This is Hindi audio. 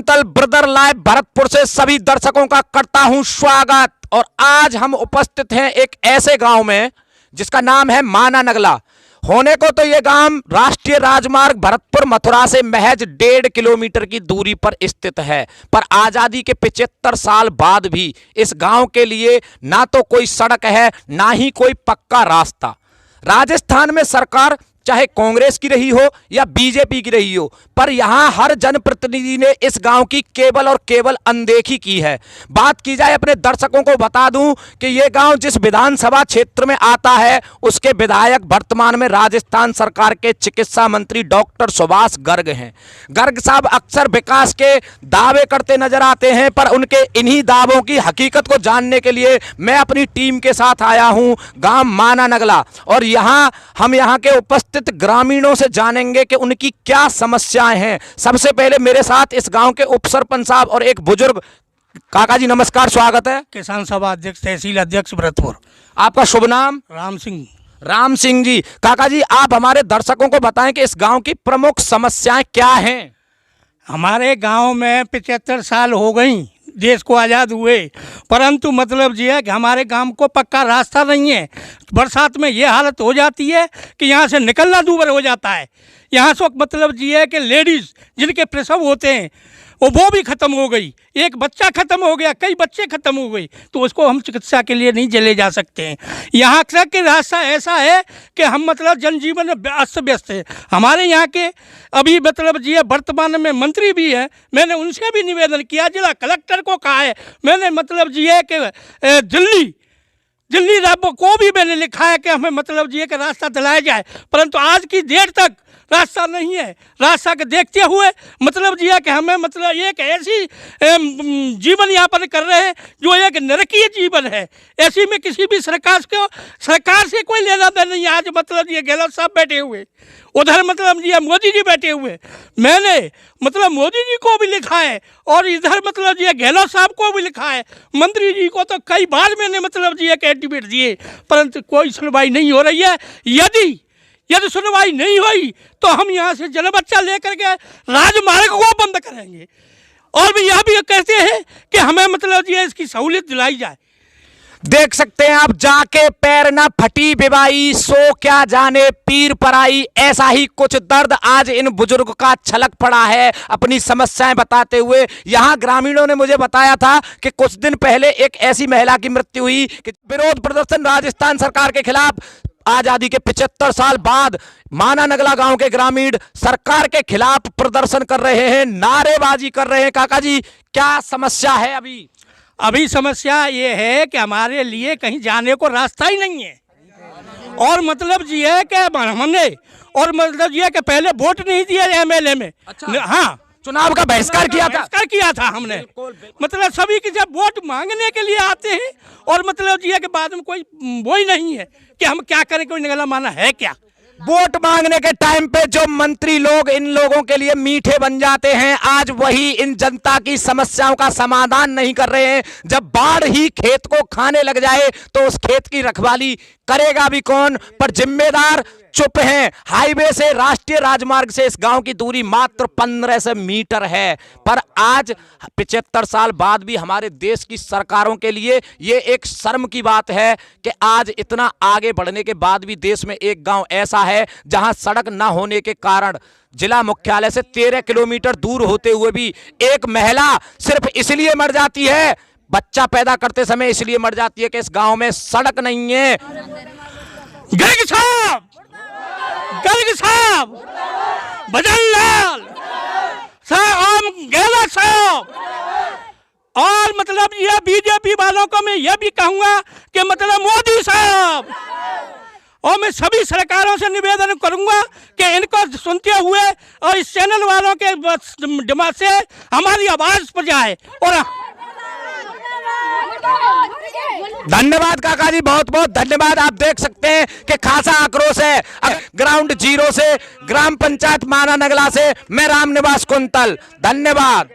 कुंतल ब्रदर लाइव भरतपुर से सभी दर्शकों का करता हूं स्वागत। और आज हम उपस्थित हैं एक ऐसे गांव में जिसका नाम है माना नगला। होने को तो ये गांव राष्ट्रीय राजमार्ग भरतपुर मथुरा से महज 1.5 किलोमीटर की दूरी पर स्थित है, पर आजादी के 75 साल बाद भी इस गांव के लिए ना तो कोई सड़क है ना ही कोई पक्का रास्ता। राजस्थान में सरकार चाहे कांग्रेस की रही हो या बीजेपी की रही हो, पर यहां हर जनप्रतिनिधि ने इस गांव की केवल और केवल अनदेखी की है। बात की जाए, अपने दर्शकों को बता दूं कि यह गांव जिस विधानसभा क्षेत्र में आता है उसके विधायक वर्तमान में राजस्थान सरकार के चिकित्सा मंत्री डॉक्टर सुभाष गर्ग हैं। गर्ग साहब अक्सर विकास के दावे करते नजर आते हैं, पर उनके इन्हीं दावों की हकीकत को जानने के लिए मैं अपनी टीम के साथ आया हूं गांव माना नगला। और हम यहां के उपस्थित ग्रामीणों से जानेंगे कि उनकी क्या समस्याएं हैं। सबसे पहले मेरे साथ इस गांव के उप सरपंच साहब और एक बुजुर्ग। काका जी नमस्कार, स्वागत है। किसान सभा अध्यक्ष, तहसील अध्यक्ष भरतपुर। आपका शुभ नाम? राम सिंह। राम सिंह जी। काका जी, आप हमारे दर्शकों को बताएं कि इस गांव की प्रमुख समस्याएं क्या हैं। हमारे गांव में 75 साल हो गई देश को आज़ाद हुए, परंतु मतलब ये है कि हमारे गांव को पक्का रास्ता नहीं है। बरसात में ये हालत हो जाती है कि यहाँ से निकलना दूभर हो जाता है। यहाँ से मतलब ये है कि लेडीज़ जिनके प्रसव होते हैं वो भी ख़त्म हो गई, एक बच्चा ख़त्म हो गया, कई बच्चे ख़त्म हो गई, तो उसको हम चिकित्सा के लिए नहीं चले जा सकते हैं। यहाँ तक कि रास्ता ऐसा है कि हम मतलब जनजीवन में अस्त व्यस्त है। हमारे यहाँ के अभी मतलब ये वर्तमान में मंत्री भी हैं, मैंने उनसे भी निवेदन किया, जिला कलेक्टर को कहा है मैंने मतलब ये कि दिल्ली राज्य को भी मैंने लिखा है कि हमें मतलब ये कि रास्ता दिलाया जाए, परंतु आज की डेट तक रास्ता नहीं है। रास्ता के देखते हुए मतलब ये कि हमें मतलब एक ऐसी जीवन यापन कर रहे हैं जो एक नरकीय जीवन है। ऐसी में किसी भी सरकार से कोई लेना देना नहीं। आज मतलब ये गहलोत साहब बैठे हुए, उधर मतलब ये मोदी जी बैठे हुए, मैंने मतलब मोदी जी को भी लिखा है और इधर मतलब ये गहलोत साहब को भी लिखा है, मंत्री जी को तो कई बार मैंने मतलब ये एडमिट दिए, परंतु कोई सुनवाई नहीं हो रही है। यदि सुनवाई नहीं हुई तो हम यहाँ से जन बच्चा लेकर के राजमार्ग को बंद करेंगे। और भी यह भी कहते हैं कि हमें मतलब ये इसकी सहूलियत दिलाई जाए। देख सकते हैं आप, जाके पैर न फटी बिबाई सो क्या जाने पीर पराई। ऐसा ही कुछ दर्द आज इन बुजुर्ग का छलक पड़ा है अपनी समस्याएं बताते हुए। यहाँ ग्रामीणों ने मुझे बताया था कि कुछ दिन पहले एक ऐसी महिला की मृत्यु हुई कि विरोध प्रदर्शन राजस्थान सरकार के खिलाफ आजादी के 75 साल बाद माना नगला गांव के ग्रामीण सरकार के खिलाफ प्रदर्शन कर रहे हैं, नारेबाजी कर रहे हैं। काका जी, क्या समस्या है अभी? समस्या ये है कि हमारे लिए कहीं जाने को रास्ता ही नहीं है। और मतलब ये है कि हमने और मतलब ये कि पहले वोट नहीं दिया एमएलए में। अच्छा। हाँ, चुनाव का बहिष्कार किया था हमने। मतलब सभी की जब वोट मांगने के लिए आते हैं और मतलब ये कि बाद में कोई वो ही नहीं है कि हम क्या करें, कोई निगला माना है क्या। वोट मांगने के टाइम पे जो मंत्री लोग इन लोगों के लिए मीठे बन जाते हैं, आज वही इन जनता की समस्याओं का समाधान नहीं कर रहे हैं। जब बाढ़ ही खेत को खाने लग जाए तो उस खेत की रखवाली करेगा भी कौन? पर जिम्मेदार चुप हैं। हाईवे से राष्ट्रीय राजमार्ग से इस गांव की दूरी मात्र 1500 मीटर है, पर आज 75 साल बाद भी हमारे देश की सरकारों के लिए ये एक शर्म की बात है कि आज इतना आगे बढ़ने के बाद भी देश में एक गांव ऐसा है जहां सड़क न होने के कारण जिला मुख्यालय से 13 किलोमीटर दूर होते हुए भी एक महिला सिर्फ इसलिए मर जाती है, बच्चा पैदा करते समय इसलिए मर जाती है कि इस गांव में सड़क नहीं है। गर्ग साहब, भजन लाल साहब, गहलोत साहब, और मतलब ये बीजेपी वालों को मैं ये भी कहूंगा कि मतलब मोदी साहब, और मैं सभी सरकारों से निवेदन करूंगा कि इनको सुनते हुए और इस चैनल वालों के दिमाग से हमारी आवाज पर जाए। और धन्यवाद काका जी, बहुत बहुत धन्यवाद। आप देख सकते हैं कि खासा आक्रोश है। ग्राउंड जीरो से, ग्राम पंचायत माना नगला से मैं राम निवास कुंतल, धन्यवाद।